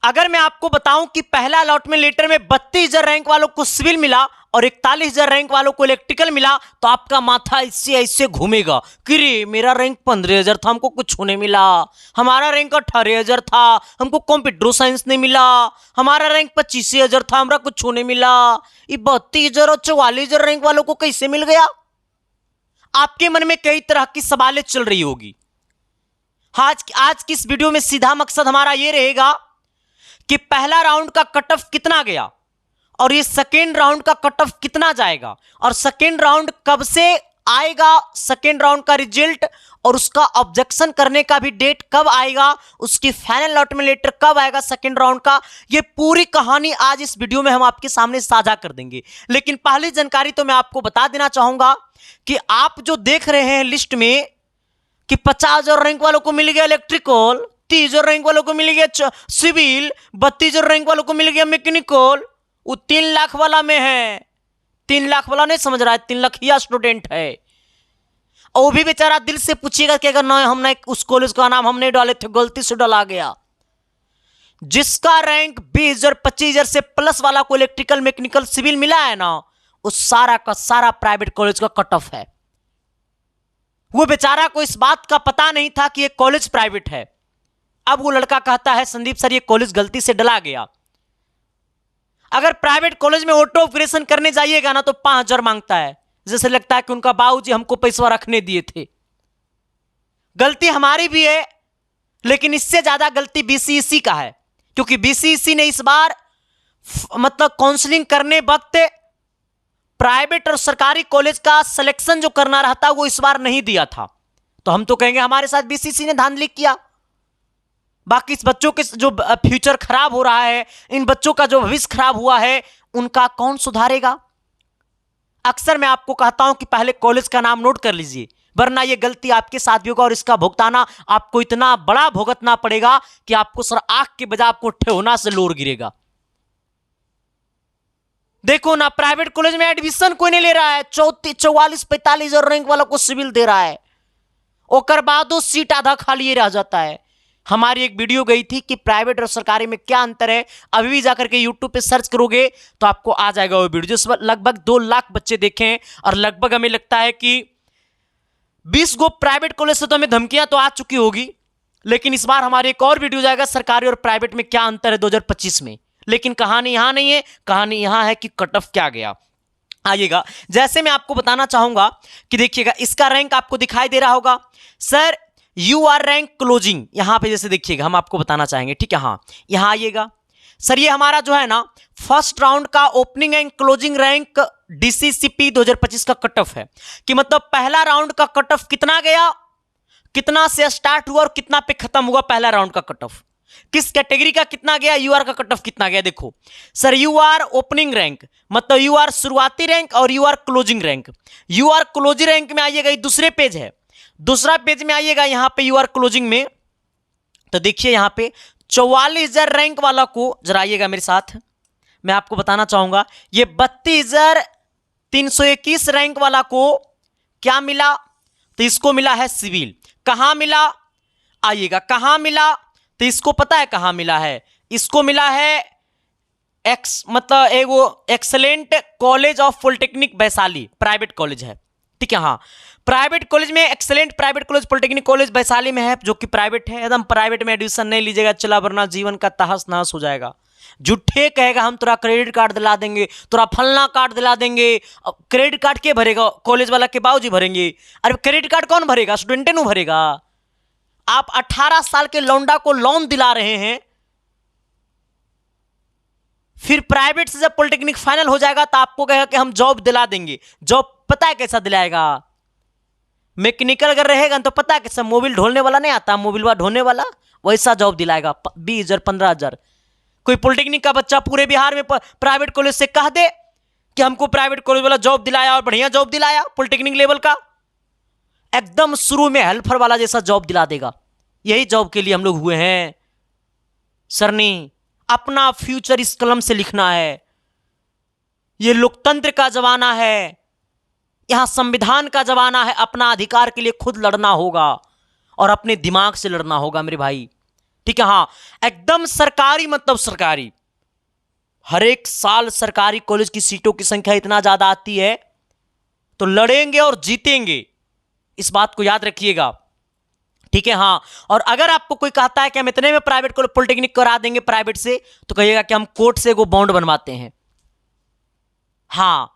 अगर मैं आपको बताऊं कि पहला अलॉटमेंट लेटर में 32,000 रैंक वालों को सिविल मिला और 41,000 रैंक वालों को इलेक्ट्रिकल मिला, तो आपका माथा इससे ऐसे घूमेगा कि रे मेरा रैंक 15,000 था, हमको कुछ नहीं मिला। हमारा रैंक 18,000 था, हमको कंप्यूटर साइंस नहीं मिला। हमारा रैंक 25,000 था, हमारा कुछ नहीं मिला। ये 32,000 और 44,000 रैंक वालों को कैसे मिल गया? आपके मन में कई तरह की सवालें चल रही होगी। आज की इस वीडियो में सीधा मकसद हमारा यह रहेगा कि पहला राउंड का कट ऑफ कितना गया और ये सेकेंड राउंड का कट ऑफ कितना जाएगा, और सेकेंड राउंड कब से आएगा, सेकेंड राउंड का रिजल्ट और उसका ऑब्जेक्शन करने का भी डेट कब आएगा, उसकी फाइनल अलॉटमेंट लेटर कब आएगा सेकेंड राउंड का, ये पूरी कहानी आज इस वीडियो में हम आपके सामने साझा कर देंगे। लेकिन पहली जानकारी तो मैं आपको बता देना चाहूंगा कि आप जो देख रहे हैं लिस्ट में कि 50,000 रैंक वालों को मिल गया इलेक्ट्रिकल, 30,000 रैंक वालों को मिल गया सिविल, 32,000 रैंक वालों को मिल गया मैकेनिकल, वो 3 लाख वाला में है। 3 लाख वाला नहीं समझ रहा है, 3 लाखिया स्टूडेंट है। और वो भी बेचारा दिल से पूछेगा कि अगर ना हमने उस कॉलेज का नाम हम नहीं डाले थे, गलती से डाला गया। जिसका रैंक 20,000 25,000 से प्लस वाला को इलेक्ट्रिकल मैकेनिकल सिविल मिला है ना, उस सारा का सारा प्राइवेट कॉलेज का कट ऑफ है। वो बेचारा को इस बात का पता नहीं था कि ये कॉलेज प्राइवेट है। अब वो लड़का कहता है संदीप सर ये कॉलेज गलती से डला गया। अगर प्राइवेट कॉलेज में ऑटो ऑपरेशन करने जाइएगा ना तो 5,000 मांगता है, जैसे लगता है कि उनका बाबूजी हमको पैसा रखने दिए थे। गलती हमारी भी है, लेकिन इससे ज्यादा गलती बीसीईसी का है, क्योंकि बीसीईसी ने इस बार मतलब काउंसलिंग करने वक्त प्राइवेट और सरकारी कॉलेज का सिलेक्शन जो करना रहता वो इस बार नहीं दिया था। तो हम तो कहेंगे हमारे साथ बीसीसी ने धांधली किया। बाकी इस बच्चों के जो फ्यूचर खराब हो रहा है, इन बच्चों का जो भविष्य खराब हुआ है, उनका कौन सुधारेगा? अक्सर मैं आपको कहता हूं कि पहले कॉलेज का नाम नोट कर लीजिए, वरना यह गलती आपके साथ भी होगा और इसका भुगताना आपको इतना बड़ा भुगतना पड़ेगा कि आपको सर आंख के बजाय आपको ठेहुना से लोर गिरेगा। देखो ना, प्राइवेट कॉलेज में एडमिशन कोई नहीं ले रहा है, 44-45,000 रैंक वालों को सिविल दे रहा है, और बादो सीट आधा खाली रह जाता है। हमारी एक वीडियो गई थी कि प्राइवेट और सरकारी में क्या अंतर है, अभी भी जाकर के यूट्यूब पे सर्च करोगे तो आपको आ जाएगा वो वीडियो, जिस लगभग 2 लाख बच्चे देखें, और लगभग हमें लगता है कि 20 गो प्राइवेट कॉलेज से तो हमें धमकियां तो आ चुकी होगी, लेकिन इस बार हमारी एक और वीडियो जाएगा सरकारी और प्राइवेट में क्या अंतर है 2025 में। लेकिन कहानी यहां नहीं है, कहानी यहां है कि कट ऑफ क्या गया। आइएगा, जैसे मैं आपको बताना चाहूंगा कि देखिएगा इसका रैंक आपको दिखाई दे रहा होगा sir, U R rank closing, यहां पे जैसे देखिएगा हम आपको बताना चाहेंगे, ठीक है। हाँ, यहां आइएगा सर, ये हमारा जो है ना फर्स्ट राउंड का ओपनिंग एंड क्लोजिंग रैंक डीसीसीपी 2025 का कट ऑफ है, कि मतलब पहला राउंड का कट ऑफ कितना गया, कितना से स्टार्ट हुआ और कितना पे खत्म हुआ पहला राउंड का कट ऑफ, किस कैटेगरी का कितना गया, यूआर का कट ऑफ कितना गया। देखो सर, यूआर ओपनिंग रैंक मतलब यूआर शुरुआती रैंक और UR closing rank. UR closing rank में आइएगा, ये दूसरे पेज है, दूसरा पेज में आइएगा यहां पे यूआर क्लोजिंग में, तो देखिए यहां पे 44,000 रैंक वाला को जरा आइएगा मेरे साथ, मैं आपको बताना चाहूंगा ये 32,321 रैंक वाला को क्या मिला, तो इसको मिला है सिविल। कहां मिला, आइएगा कहां मिला, तो इसको पता है कहां मिला है, इसको मिला है मतलब वो excellent college of polytechnic Vaishali, private college है, ठीक है। हाँ, प्राइवेट कॉलेज में excellent private college polytechnic college Vaishali में है, जो कि प्राइवेट है। एकदम प्राइवेट में एडमिशन नहीं लीजिएगा, चला वरना जीवन का तहस नहस हो जाएगा। झूठे कहेगा हम तोरा क्रेडिट कार्ड दिला देंगे, तोरा फलना कार्ड दिला देंगे। अब क्रेडिट कार्ड के भरेगा, कॉलेज वाला के बाबूजी भरेंगे। अरे क्रेडिट कार्ड कौन भरेगा, स्टूडेंट नु भरेगा। आप 18 साल के लौंडा को लोन दिला रहे हैं, फिर प्राइवेट से जब पॉलिटेक्निक फाइनल हो जाएगा तो आपको कहेगा कि हम जॉब दिला देंगे। जॉब पता है कैसा दिलाएगा, मैकेनिकल अगर रहेगा तो पता है कैसा, मोबिल ढोलने वाला नहीं आता, मोबिल ढोने वाला, वैसा जॉब दिलाएगा 20,000 15,000। कोई पॉलिटेक्निक का बच्चा पूरे बिहार में प्राइवेट कॉलेज से कह दे कि हमको प्राइवेट कॉलेज वाला जॉब दिलाया और बढ़िया जॉब दिलाया पॉलिटेक्निक लेवल का, एकदम शुरू में हेल्पर वाला जैसा जॉब दिला देगा। यही जॉब के लिए हम लोग हुए हैं सरनी, अपना फ्यूचर इस कलम से लिखना है। यह लोकतंत्र का जमाना है, यहां संविधान का जमाना है। अपना अधिकार के लिए खुद लड़ना होगा और अपने दिमाग से लड़ना होगा मेरे भाई। ठीक है। हाँ, एकदम सरकारी मतलब सरकारी। हर एक साल सरकारी कॉलेज की सीटों की संख्या इतना ज्यादा आती है, तो लड़ेंगे और जीतेंगे, इस बात को याद रखिएगा, ठीक है। हाँ, और अगर आपको कोई कहता है कि हम इतने में प्राइवेट कॉलेज पॉलिटेक्निक करा देंगे प्राइवेट से, तो कहिएगा कि हम कोर्ट से वो बॉन्ड बनवाते हैं। हाँ,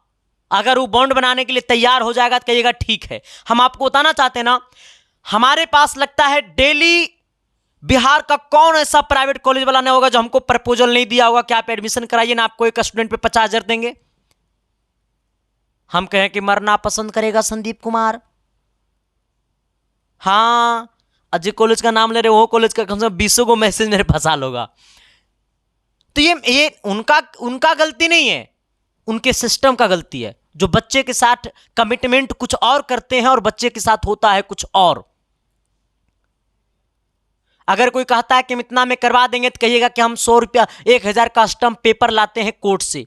अगर वो बॉन्ड बनाने के लिए तैयार हो जाएगा तो कहिएगा ठीक है। हम आपको बताना चाहते हैं ना, हमारे पास लगता है डेली बिहार का कौन ऐसा प्राइवेट कॉलेज वाला नहीं होगा जो हमको प्रपोजल नहीं दिया होगा कि आप एडमिशन कराइए ना, आपको एक स्टूडेंट पे 50,000 देंगे। हम कहें कि मरना पसंद करेगा संदीप कुमार। हाँ, अजय कॉलेज का नाम ले रहे, वो कॉलेज का कम से कम 20 को मैसेज मेरे फंसा लोगा। तो ये उनका गलती नहीं है, उनके सिस्टम का गलती है, जो बच्चे के साथ कमिटमेंट कुछ और करते हैं और बच्चे के साथ होता है कुछ और। अगर कोई कहता है कि हम इतना में करवा देंगे, तो कहिएगा कि हम 100 रुपया 1000 का स्टम्प पेपर लाते हैं कोर्ट से,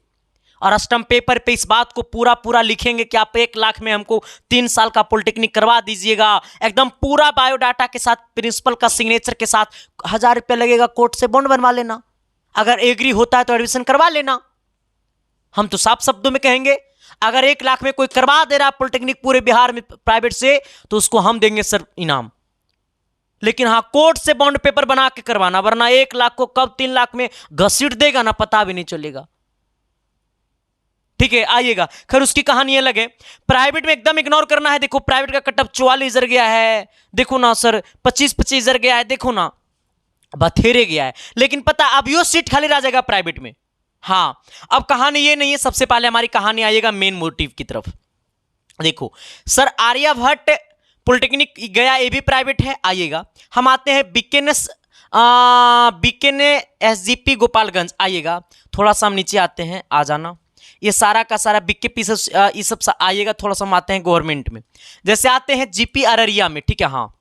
और स्टम्प पेपर पे इस बात को पूरा लिखेंगे कि आप 1 लाख में हमको 3 साल का पॉलिटेक्निक करवा दीजिएगा, एकदम पूरा बायोडाटा के साथ, प्रिंसिपल का सिग्नेचर के साथ। 1000 रुपया लगेगा, कोर्ट से बॉन्ड बनवा लेना, अगर एग्री होता है तो एडमिशन करवा लेना। हम तो साफ शब्दों में कहेंगे, अगर 1 लाख में कोई करवा दे रहा है पॉलिटेक्निक पूरे बिहार में प्राइवेट से, तो उसको हम देंगे सर इनाम। लेकिन हाँ, कोर्ट से बॉन्ड पेपर बना के करवाना, वरना 1 लाख को कब 3 लाख में घसीट देगा ना, पता भी नहीं चलेगा, ठीक है। आइएगा, खैर उसकी कहानी अलग है। प्राइवेट में एकदम इग्नोर करना है। देखो प्राइवेट का कटअप 44,000 गया है, देखो ना सर, 25,000 गया है, देखो ना बथेरे गया है। लेकिन पता अब यो सीट खाली रह जाएगा प्राइवेट में। हाँ, अब कहानी ये नहीं है, सबसे पहले हमारी कहानी आइएगा मेन मोटिव की तरफ। देखो सर, आर्यभट्ट पॉलिटेक्निक गया, ये भी प्राइवेट है। आइएगा, हम आते हैं बीकेने एसजीपी गोपालगंज। आइएगा, थोड़ा सा हम नीचे आते हैं, आ जाना, ये सारा का सारा बीके पी ये सब आइएगा। थोड़ा सा हम आते हैं गवर्नमेंट में, जैसे आते हैं जीपी अररिया में, ठीक है। हाँ,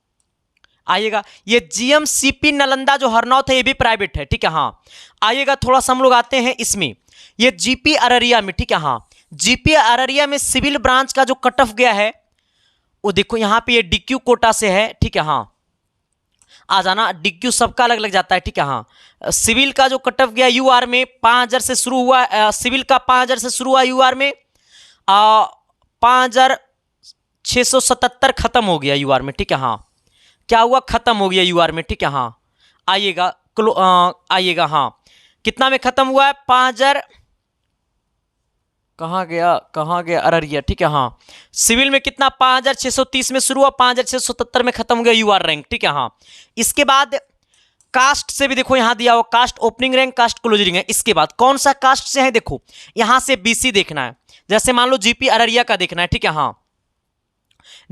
आइएगा, ये जीएमसीपी नालंदा जो हरनौत है, ये भी प्राइवेट है, ठीक है। हाँ, आइएगा, थोड़ा सा हम लोग आते हैं इसमें, ये जीपी अररिया में, ठीक है। हाँ, जीपी अररिया में सिविल ब्रांच का जो कट ऑफ गया है, वो देखो यहाँ पे ये डीक्यू कोटा से है, ठीक है। हाँ, आ जाना, डीक्यू सबका अलग अलग जाता है, ठीक है। हाँ, सिविल का जो कट ऑफ गया यूआर में 5000 से शुरू हुआ, सिविल का 5000 से शुरू हुआ यूआर में, 5677 खत्म हो गया यूआर में, ठीक है। हाँ, क्या हुआ, खत्म हो गया यूआर में, ठीक है। हाँ, आइएगा, आइएगा, हाँ, कितना में खत्म हुआ है, 5000, कहाँ गया अररिया, ठीक है। हाँ, सिविल में कितना 5630 में शुरू हुआ, 5677 में खत्म हो गया यूआर रैंक, ठीक है। हाँ, इसके बाद कास्ट से भी देखो यहाँ दिया हुआ, caste opening rank, caste closing है। इसके बाद कौन सा कास्ट से है, देखो यहां से बीसी देखना है, जैसे मान लो जीपी अररिया का देखना है, ठीक है। हाँ,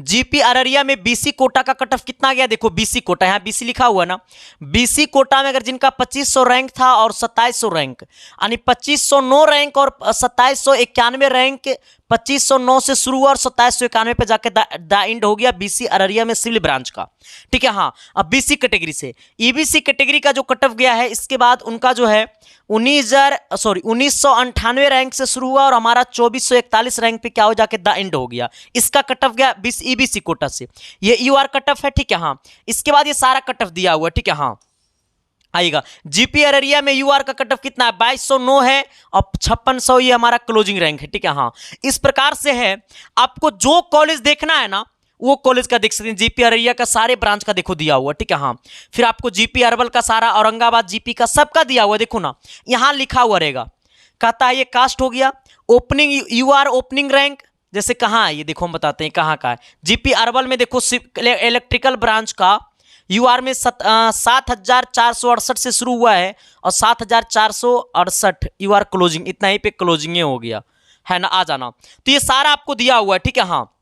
जीपी अररिया में बीसी कोटा का कट ऑफ कितना गया, देखो बीसी कोटा, यहाँ बीसी लिखा हुआ ना, बीसी कोटा में अगर जिनका 2500 रैंक था और 2700 रैंक, यानी 2509 रैंक और 2791 रैंक, 2509 से शुरू हुआ और 2791 पे जाके द एंड हो गया बीसी अररिया में सिविल ब्रांच का, ठीक है। हाँ, अब बीसी कैटेगरी से ईबीसी कैटेगरी का जो कट ऑफ गया है, इसके बाद उनका जो है 1998 रैंक से शुरू हुआ और हमारा 2441 रैंक पे क्या हो जाके द एंड हो गया। इसका कट ऑफ गया ईबीसी कोटा से, ये यूआर कट ऑफ है, ठीक है। हाँ, इसके बाद ये सारा कट ऑफ दिया हुआ, ठीक है। हाँ, आएगा, जीपी अररिया में यूआर का कट ऑफ कितना है, 2209 है और 5600 ये हमारा क्लोजिंग रैंक है, ठीक है। हाँ, इस प्रकार से है, आपको जो कॉलेज देखना है ना, वो कॉलेज का देख सकते हैं। जीपी अररिया का सारे ब्रांच का देखो दिया हुआ, ठीक है। हाँ, फिर आपको जीपी अरवल का सारा, औरंगाबाद जीपी का सबका दिया हुआ, देखो ना यहां लिखा हुआ रहेगा, कहता है ये कास्ट हो गया, ओपनिंग यूआर ओपनिंग रैंक, जैसे कहाँ है ये देखो, हम बताते हैं कहाँ का है। जीपी अरवल में देखो इलेक्ट्रिकल ब्रांच का यूआर में 7468 से शुरू हुआ है और 7468 यूआर क्लोजिंग, इतना ही पे क्लोजिंग हो गया है ना, आ जाना। तो ये सारा आपको दिया हुआ है, ठीक है। हाँ,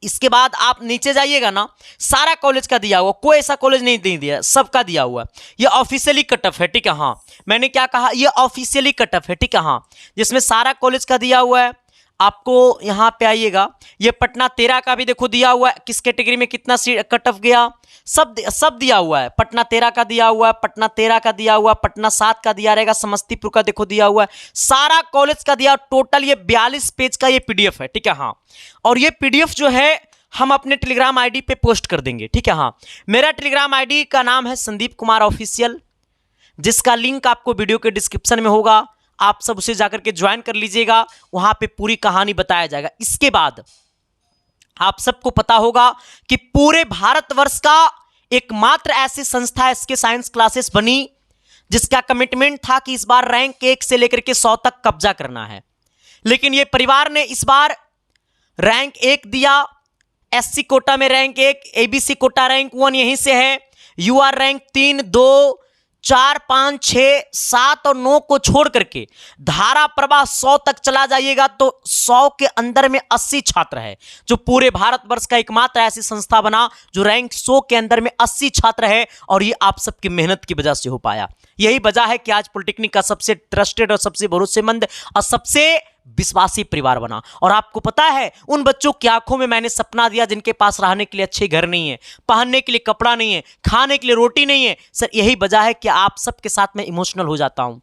इसके बाद आप नीचे जाइएगा ना, सारा कॉलेज का दिया हुआ, कोई ऐसा कॉलेज नहीं दिया, सबका दिया हुआ है। ये ऑफिशियली कट ऑफ है, ठीक है। हाँ, मैंने क्या कहा, ये ऑफिशियली कट ऑफ है, ठीक है। हाँ, जिसमें सारा कॉलेज का दिया हुआ है। आपको यहाँ पे आइएगा, ये पटना 13 का भी देखो दिया हुआ है, किस कैटेगरी में कितना कट ऑफ गया, सब दिया हुआ है। पटना 13 का दिया हुआ है, पटना 13 का दिया हुआ है, पटना 7 का दिया रहेगा, समस्तीपुर का देखो दिया हुआ है, सारा कॉलेज का दिया। टोटल ये 42 पेज का ये पीडीएफ है, ठीक है। हाँ, और ये पीडीएफ जो है हम अपने टेलीग्राम आईडी पे पोस्ट कर देंगे, ठीक है। हाँ, मेरा टेलीग्राम आईडी का नाम है संदीप कुमार ऑफिशियल, जिसका लिंक आपको वीडियो के डिस्क्रिप्शन में होगा। आप सब उसे जाकर के ज्वाइन कर लीजिएगा, वहां पे पूरी कहानी बताया जाएगा। इसके बाद आप सबको पता होगा कि पूरे भारतवर्ष का एकमात्र ऐसी संस्था एसके साइंस क्लासेस बनी जिसका कमिटमेंट था कि इस बार रैंक 1 से लेकर के 100 तक कब्जा करना है। लेकिन ये परिवार ने इस बार रैंक 1 दिया। एससी कोटा में रैंक 1, एबीसी कोटा रैंक 1 यहीं से है। यूआर रैंक 3, 2, 4, 5, 6, 7 और 9 को छोड़ करके धारा प्रवाह 100 तक चला जाइएगा तो 100 के अंदर में 80 छात्र है, जो पूरे भारतवर्ष का एकमात्र ऐसी संस्था बना जो रैंक 100 के अंदर में 80 छात्र है। और ये आप सबकी मेहनत की वजह से हो पाया। यही वजह है कि आज पॉलिटेक्निक का सबसे ट्रस्टेड और सबसे भरोसेमंद और सबसे विश्वासी परिवार बना। और आपको पता है, उन बच्चों की आंखों में मैंने सपना दिया जिनके पास रहने के लिए अच्छे घर नहीं है, पहनने के लिए कपड़ा नहीं है, खाने के लिए रोटी नहीं है। सर, यही वजह है कि आप सबके साथ में इमोशनल हो जाता हूं।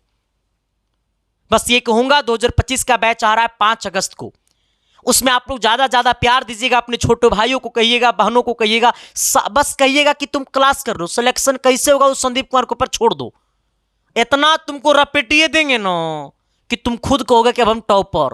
बस ये कहूंगा, 2025 का बैच आ रहा है 5 अगस्त को, उसमें आप लोग ज्यादा प्यार दीजिएगा। अपने छोटे भाइयों को कहिएगा, बहनों को कहिएगा, बस कहिएगा कि तुम क्लास कर लो, सिलेक्शन कैसे होगा उस संदीप कुमार के ऊपर छोड़ दो। इतना तुमको रपेटिए देंगे ना कि तुम खुद कहोगे कि अब हम टॉपर।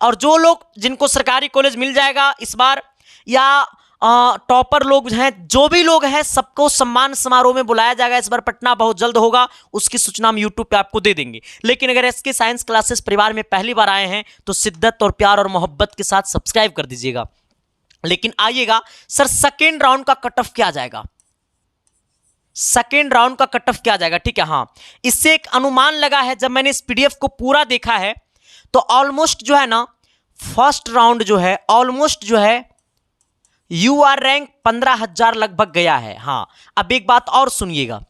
और जो लोग जिनको सरकारी कॉलेज मिल जाएगा इस बार, या टॉपर लोग हैं, जो भी लोग हैं, सबको सम्मान समारोह में बुलाया जाएगा। इस बार पटना बहुत जल्द होगा, उसकी सूचना हम यूट्यूब पे आपको दे देंगे। लेकिन अगर एसके साइंस क्लासेस परिवार में पहली बार आए हैं तो शिद्दत और प्यार और मोहब्बत के साथ सब्सक्राइब कर दीजिएगा। लेकिन आइएगा सर, सेकेंड राउंड का कट ऑफ क्या जाएगा, सेकेंड राउंड का कट ऑफ क्या जाएगा, ठीक है। हाँ, इससे एक अनुमान लगा है। जब मैंने इस पीडीएफ को पूरा देखा है तो ऑलमोस्ट जो है ना, फर्स्ट राउंड जो है ऑलमोस्ट जो है यूआर रैंक 15,000 लगभग गया है। हाँ, अब एक बात और सुनिएगा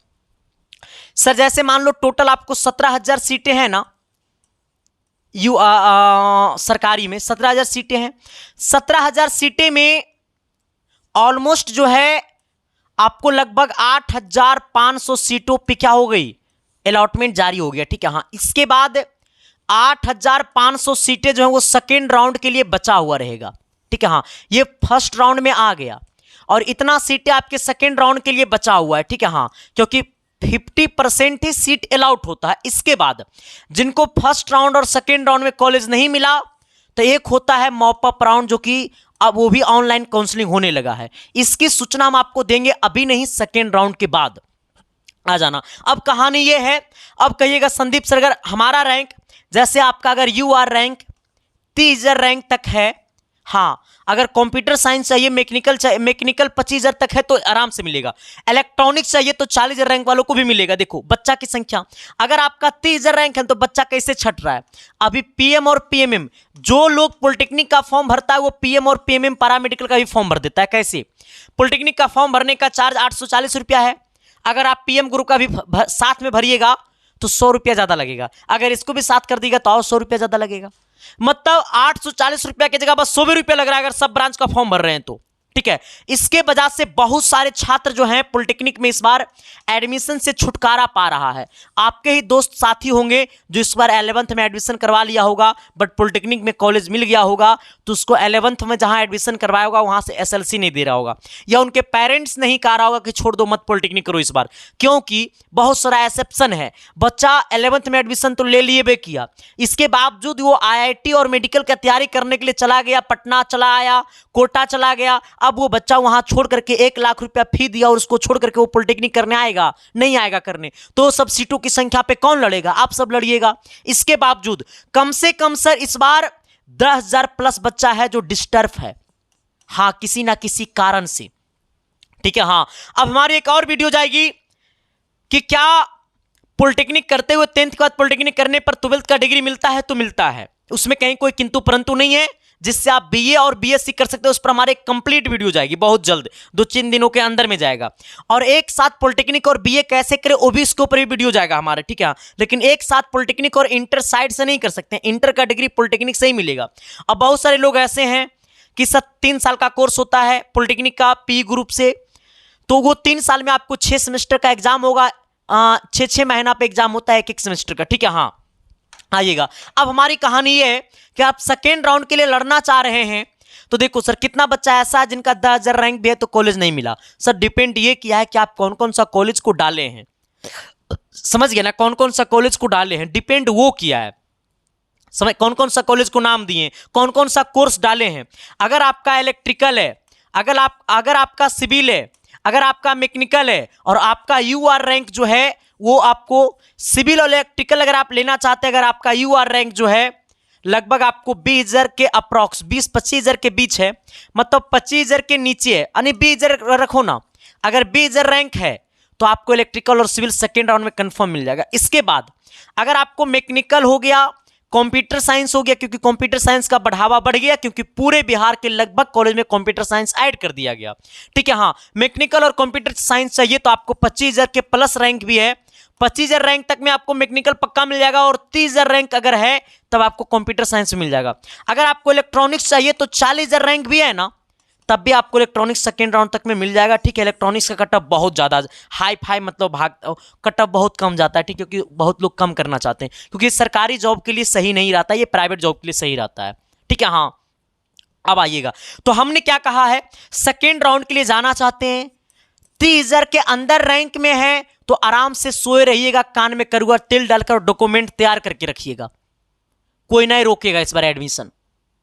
सर, जैसे मान लो टोटल आपको 17,000 सीटें हैं ना, सरकारी में 17,000 सीटें हैं। 17,000 सीटें में ऑलमोस्ट जो है आपको लगभग 8,500 सीटों पे क्या हो गई, अलॉटमेंट जारी हो गया, ठीक है। हाँ, इसके बाद 8,500 सीटें जो है वो सेकेंड राउंड के लिए बचा हुआ रहेगा, ठीक है। हाँ, ये फर्स्ट राउंड में आ गया और इतना सीटें आपके सेकेंड राउंड के लिए बचा हुआ है, ठीक है। हाँ, क्योंकि 50% ही सीट अलाउट होता है। इसके बाद जिनको फर्स्ट राउंड और सेकेंड राउंड में कॉलेज नहीं मिला तो एक होता है मॉप अप राउंड, जो कि अब वो भी ऑनलाइन काउंसलिंग होने लगा है। इसकी सूचना हम आपको देंगे, अभी नहीं, सेकेंड राउंड के बाद आ जाना। अब कहानी ये है, अब कहिएगा संदीप सर, अगर हमारा रैंक, जैसे आपका अगर यूआर रैंक 30,000 रैंक तक है, हाँ, अगर कंप्यूटर साइंस चाहिए, मैकेनिकल 25,000 तक है तो आराम से मिलेगा। इलेक्ट्रॉनिक्स चाहिए तो 40,000 रैंक वालों को भी मिलेगा। देखो बच्चा की संख्या, अगर आपका 30,000 रैंक है तो बच्चा कैसे छट रहा है। अभी पीएम और पीएमएम, जो लोग पॉलिटेक्निक का फॉर्म भरता है वो पीएम और पीएमएम पैरामेडिकल का भी फॉर्म भर देता है। कैसे? पॉलिटेक्निक का फॉर्म भरने का चार्ज 840 रुपया है। अगर आप पीएम ग्रुप का भी साथ में भरिएगा तो 100 रुपया ज्यादा लगेगा। अगर इसको भी साथ कर देगा तो और 100 रुपया ज्यादा लगेगा। मतलब 840 रुपया की जगह बस 100 भी रुपया लग रहा है अगर सब ब्रांच का फॉर्म भर रहे हैं तो, ठीक है। इसके वजह से बहुत सारे छात्र जो हैं पॉलिटेक्निक में इस बार एडमिशन से छुटकारा पा रहा है। आपके ही दोस्त साथी होंगे जो इस बार 11th में एडमिशन करवा लिया होगा, बट पॉलिटेक्निक में कॉलेज मिल गया होगा तो उसको 11th में जहां एडमिशन करवाया होगा वहां से एसएलसी नहीं दे रहा होगा, या उनके पेरेंट्स नहीं कह रहा होगा कि छोड़ दो मत पॉलिटेक्निक करो इस बार, क्योंकि बहुत सारा एक्सेप्शन है। बच्चा 11th में एडमिशन तो ले लिए किया, इसके बावजूद वो आईआईटी और मेडिकल की तैयारी करने के लिए चला गया, पटना चला आया, कोटा चला गया। अब वो बच्चा वहां छोड़ करके 1 लाख रुपया फी दिया और उसको छोड़ करके वो पॉलिटेक्निक करने आएगा? नहीं आएगा करने। तो सब सीटों की संख्या पे कौन लड़ेगा? आप सब लड़िएगा। इसके बावजूद कम से कम सर इस बार 10,000 प्लस बच्चा है जो डिस्टर्ब है, हाँ, किसी ना किसी कारण से, ठीक है। हाँ, अब हमारी एक और वीडियो जाएगी कि क्या पॉलिटेक्निक करते हुए 10th के बाद पॉलिटेक्निक करने पर 12th का डिग्री मिलता है? तो मिलता है, उसमें कहीं कोई किंतु परंतु नहीं है, जिससे आप बीए और बीएससी कर सकते हो। उस पर हमारे कंप्लीट वीडियो जाएगी बहुत जल्द, 2-3 दिनों के अंदर में जाएगा। और एक साथ पॉलिटेक्निक और बीए कैसे करें वो भी इसके ऊपर भी वीडियो जाएगा हमारे, ठीक है। लेकिन एक साथ पॉलिटेक्निक और इंटर साइड से नहीं कर सकते, इंटर का डिग्री पॉलिटेक्निक से ही मिलेगा। अब बहुत सारे लोग ऐसे हैं कि 3 साल का कोर्स होता है पॉलिटेक्निक का पी ग्रुप से, तो वो 3 साल में आपको 6 सेमेस्टर का एग्जाम होगा, 6 महीना पे एग्जाम होता है एक सेमेस्टर का, ठीक है। हाँ, आइएगा। अब हमारी कहानी ये है कि आप सेकेंड राउंड के लिए लड़ना चाह रहे हैं तो देखो सर कितना बच्चा ऐसा है जिनका 10,000 रैंक भी है तो कॉलेज नहीं मिला। सर डिपेंड ये किया है कि आप कौन कौन सा कॉलेज को डाले हैं, समझ गए ना, कौन कौन सा कॉलेज को डाले हैं, डिपेंड वो किया है, समझ, कौन कौन सा कॉलेज को नाम दिए, कौन कौन सा कोर्स डाले हैं। अगर आपका इलेक्ट्रिकल है, अगर आपका सिविल है, अगर आपका मैकेनिकल है और आपका यूआर रैंक जो है वो आपको सिविल और इलेक्ट्रिकल अगर आप लेना चाहते हैं, अगर आपका यूआर रैंक जो है लगभग आपको 20,000 के अप्रॉक्स 20-25,000 के बीच है, मतलब 25,000 के नीचे है, यानी 20,000 रखो ना, अगर 20,000 रैंक है तो आपको इलेक्ट्रिकल और सिविल सेकेंड राउंड में कंफर्म मिल जाएगा। इसके बाद अगर आपको मैकेनिकल हो गया, कंप्यूटर साइंस हो गया, क्योंकि कंप्यूटर साइंस का बढ़ावा बढ़ गया क्योंकि पूरे बिहार के लगभग कॉलेज में कंप्यूटर साइंस ऐड कर दिया गया, ठीक है। हाँ, मैकेनिकल और कंप्यूटर साइंस चाहिए तो आपको 25,000 के प्लस रैंक भी है, 25,000 रैंक तक में आपको मैकेनिकल पक्का मिल जाएगा और 30,000 रैंक अगर है तब आपको कंप्यूटर साइंस मिल जाएगा। अगर आपको इलेक्ट्रॉनिक्स चाहिए तो 40,000 रैंक भी है ना, तब भी आपको इलेक्ट्रॉनिक्स सेकेंड राउंड तक में मिल जाएगा, ठीक है। इलेक्ट्रॉनिक्स का कटअप बहुत ज़्यादा हाई फाई, मतलब कटअप बहुत कम जाता है, ठीक है, क्योंकि बहुत लोग कम करना चाहते हैं, क्योंकि सरकारी जॉब के लिए सही नहीं रहता, ये प्राइवेट जॉब के लिए सही रहता है, ठीक है। हाँ, अब आइएगा, तो हमने क्या कहा है, सेकेंड राउंड के लिए जाना चाहते हैं, 30,000 के अंदर रैंक में है तो आराम से सोए रहिएगा, कान में करुआ तेल डालकर डॉक्यूमेंट तैयार करके रखिएगा, कोई नहीं रोकेगा इस बार एडमिशन,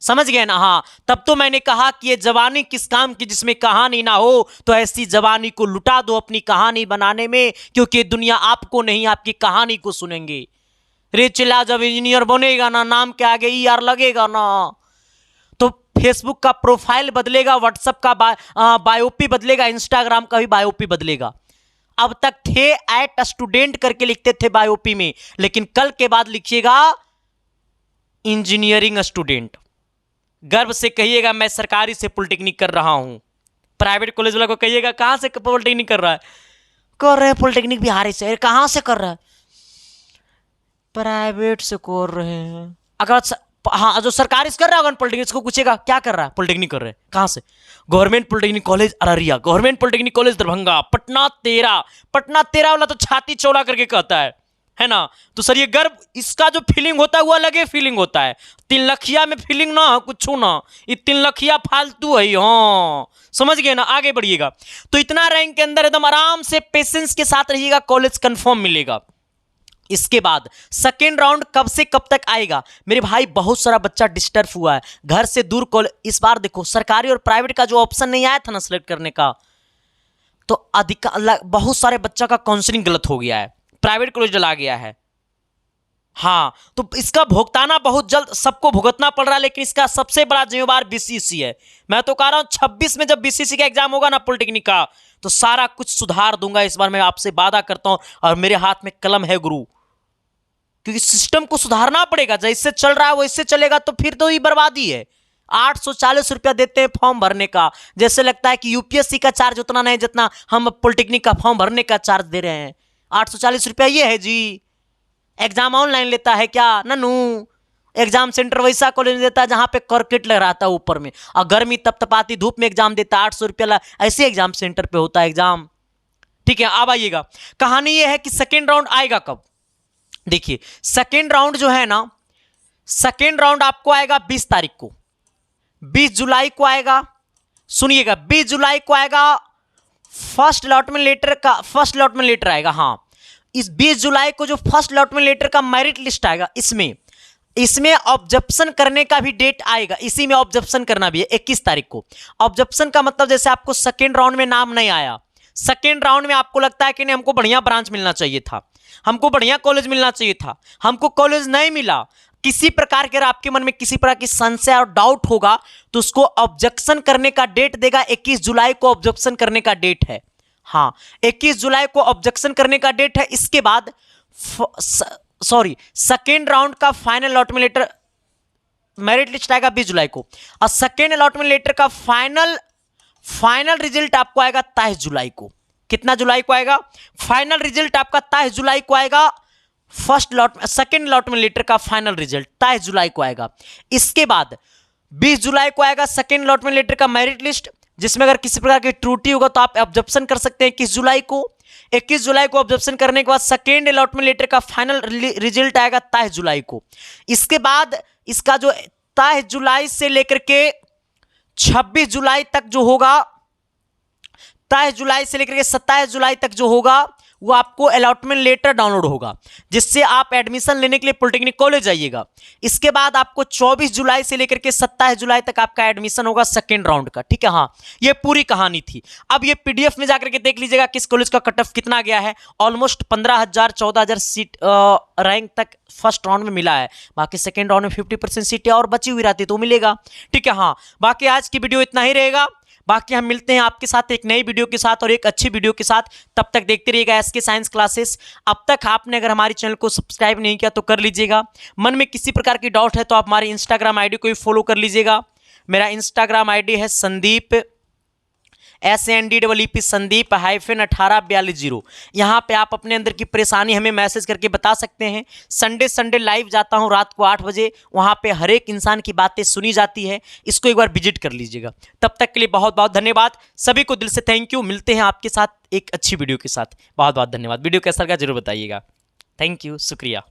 समझ गए ना। हाँ, तब तो मैंने कहा कि ये जवानी किस काम की जिसमें कहानी ना हो, तो ऐसी जवानी को लुटा दो अपनी कहानी बनाने में, क्योंकि दुनिया आपको नहीं आपकी कहानी को सुनेंगे। रे चिल्ला जब इंजीनियर बनेगा ना, नाम के आगे ER लगेगा ना, तो फेसबुक का प्रोफाइल बदलेगा, व्हाट्सएप का बायोपी बदलेगा, इंस्टाग्राम का भी बायोपी बदलेगा। अब तक थे एट स्टूडेंट करके लिखते थे बायोपी में, लेकिन कल के बाद लिखिएगा इंजीनियरिंग स्टूडेंट, गर्व से कहिएगा मैं सरकारी से पॉलिटेक्निक कर रहा हूं। प्राइवेट कॉलेज वाला को कहिएगा कहां से पॉलिटेक्निक कर रहा है, कर रहे हैं पॉलिटेक्निक बिहार से, कहां से कर रहा है, प्राइवेट से कर रहे हैं। अगर हाँ, जो सरकारी से कर रहा है पॉलिटेक्निक, इसको पूछेगा क्या कर रहा है, पॉलिटेक्निक कर रहे हैं, कहां से, government polytechnic college Araria, government polytechnic college Darbhanga, Patna 13 वाला तो छाती चौड़ा करके कहता है ना। तो सर ये गर्व, इसका जो फीलिंग होता है वो अलग ही फीलिंग होता है। 3 लखिया में फीलिंग ना कुछ ना, ये 3 लखिया फालतू है। हाँ, समझ गए ना, आगे बढ़िएगा। तो इतना रैंक के अंदर एकदम आराम से पेशेंस के साथ रहिएगा, कॉलेज कंफर्म मिलेगा। इसके बाद सेकेंड राउंड कब से कब तक आएगा मेरे भाई, बहुत सारा बच्चा डिस्टर्ब हुआ है, घर से दूर कॉलेज। इस बार देखो सरकारी और प्राइवेट का जो ऑप्शन नहीं आया था ना सिलेक्ट करने का, तो बहुत सारे बच्चा का काउंसलिंग गलत हो गया है, प्राइवेट कॉलेज डला गया है। हाँ, तो इसका भुगताना बहुत जल्द सबको भुगतना पड़ रहा है, लेकिन इसका सबसे बड़ा जिम्मेवार बीसीसी है। मैं तो कह रहा हूं 26 में जब बीसीसी का एग्जाम होगा ना पॉलिटेक्निक का, तो सारा कुछ सुधार दूंगा इस बार, मैं आपसे वादा करता हूं, और मेरे हाथ में कलम है गुरु, क्योंकि सिस्टम को सुधारना पड़ेगा। जैसे चल रहा है वैसे चलेगा तो फिर तो ये बर्बादी है। 840 रुपया देते हैं फॉर्म भरने का, जैसे लगता है कि यूपीएससी का चार्ज उतना नहीं जितना हम पॉलिटेक्निक का फॉर्म भरने का चार्ज दे रहे हैं। 840 रुपया ये है जी। एग्जाम ऑनलाइन लेता है क्या ननू, एग्जाम सेंटर वैसा कॉलेज देता है जहां पे करकट लग रहा था ऊपर में, और गर्मी तपतपाती धूप में एग्जाम देता है, 800 रुपया ऐसे एग्जाम सेंटर पे होता है एग्जाम, ठीक है। अब आइएगा, कहानी ये है कि सेकेंड राउंड आएगा कब। देखिए सेकेंड राउंड जो है ना, सेकेंड राउंड आपको आएगा 20 तारीख को, 20 जुलाई को आएगा। सुनिएगा 20 जुलाई को आएगा फर्स्ट अलॉटमेंट लेटर आएगा। हाँ, इस 20 जुलाई को जो फर्स्ट अलॉटमेंट लेटर का मेरिट लिस्ट आएगा, इसमें ऑब्जेक्शन करने का भी डेट आएगा, इसी में ऑब्जेक्शन करना भी है 21 तारीख को। ऑब्जेक्शन का मतलब जैसे आपको सेकेंड राउंड में नाम नहीं आया, सेकेंड राउंड में आपको लगता है कि नहीं हमको बढ़िया ब्रांच मिलना चाहिए था, हमको बढ़िया कॉलेज मिलना चाहिए था, हमको कॉलेज नहीं मिला, किसी प्रकार के आपके मन में किसी प्रकार की संशय और डाउट होगा तो उसको ऑब्जेक्शन करने का डेट देगा। 21 जुलाई को ऑब्जेक्शन करने का डेट है। हाँ, 21 जुलाई को ऑब्जेक्शन करने का डेट है। इसके बाद सेकेंड राउंड का final allotment letter merit list आएगा 20 जुलाई को, और सेकेंड अलॉटमेंट लेटर का फाइनल रिजल्ट आपको आएगा 23 जुलाई को। कितना जुलाई को आएगा? फाइनल रिजल्ट आपका 23 जुलाई को आएगा। सेकेंड अलॉटमेंट लेटर का फाइनल रिजल्ट 23 जुलाई को आएगा। इसके बाद 20 जुलाई को आएगा सेकेंड अलॉटमेंट लेटर का मेरिट लिस्ट, जिसमें अगर किसी प्रकार की त्रुटि होगा तो आप ऑब्जेक्शन कर सकते हैं 21 जुलाई को। 21 जुलाई को ऑब्जेक्शन करने के बाद सेकेंड अलॉटमेंट लेटर का फाइनल रिजल्ट आएगा 23 जुलाई को। इसके बाद इसका जो 23 जुलाई से लेकर के 26 जुलाई तक जो होगा, 23 जुलाई से लेकर के 27 जुलाई तक जो होगा वो आपको अलॉटमेंट लेटर डाउनलोड होगा, जिससे आप एडमिशन लेने के लिए पॉलिटेक्निक कॉलेज जाइएगा। इसके बाद आपको 24 जुलाई से लेकर के 27 जुलाई तक आपका एडमिशन होगा सेकेंड राउंड का, ठीक है। हाँ, ये पूरी कहानी थी। अब ये पीडीएफ में जाकर के देख लीजिएगा किस कॉलेज का कट ऑफ कितना गया है। ऑलमोस्ट 15,000 14,000 सीट रैंक तक फर्स्ट राउंड में मिला है। बाकी सेकेंड राउंड में 50% सीटें और बची हुई रहती तो मिलेगा, ठीक है। हाँ, बाकी आज की वीडियो इतना ही रहेगा। बाकी हम मिलते हैं आपके साथ एक नई वीडियो के साथ और एक अच्छी वीडियो के साथ। तब तक देखते रहिएगा एसके साइंस क्लासेस। अब तक आपने अगर हमारे चैनल को सब्सक्राइब नहीं किया तो कर लीजिएगा। मन में किसी प्रकार की डाउट है तो आप हमारी इंस्टाग्राम आईडी को भी फॉलो कर लीजिएगा। मेरा इंस्टाग्राम आईडी है संदीप SNDEEP संदीप -1842। यहाँ पे आप अपने अंदर की परेशानी हमें मैसेज करके बता सकते हैं। संडे लाइव जाता हूँ रात को 8 बजे, वहाँ पे हर एक इंसान की बातें सुनी जाती है। इसको एक बार विजिट कर लीजिएगा। तब तक के लिए बहुत बहुत धन्यवाद। सभी को दिल से थैंक यू। मिलते हैं आपके साथ एक अच्छी वीडियो के साथ। बहुत बहुत धन्यवाद। वीडियो कैसा लगा जरूर बताइएगा। थैंक यू, शुक्रिया।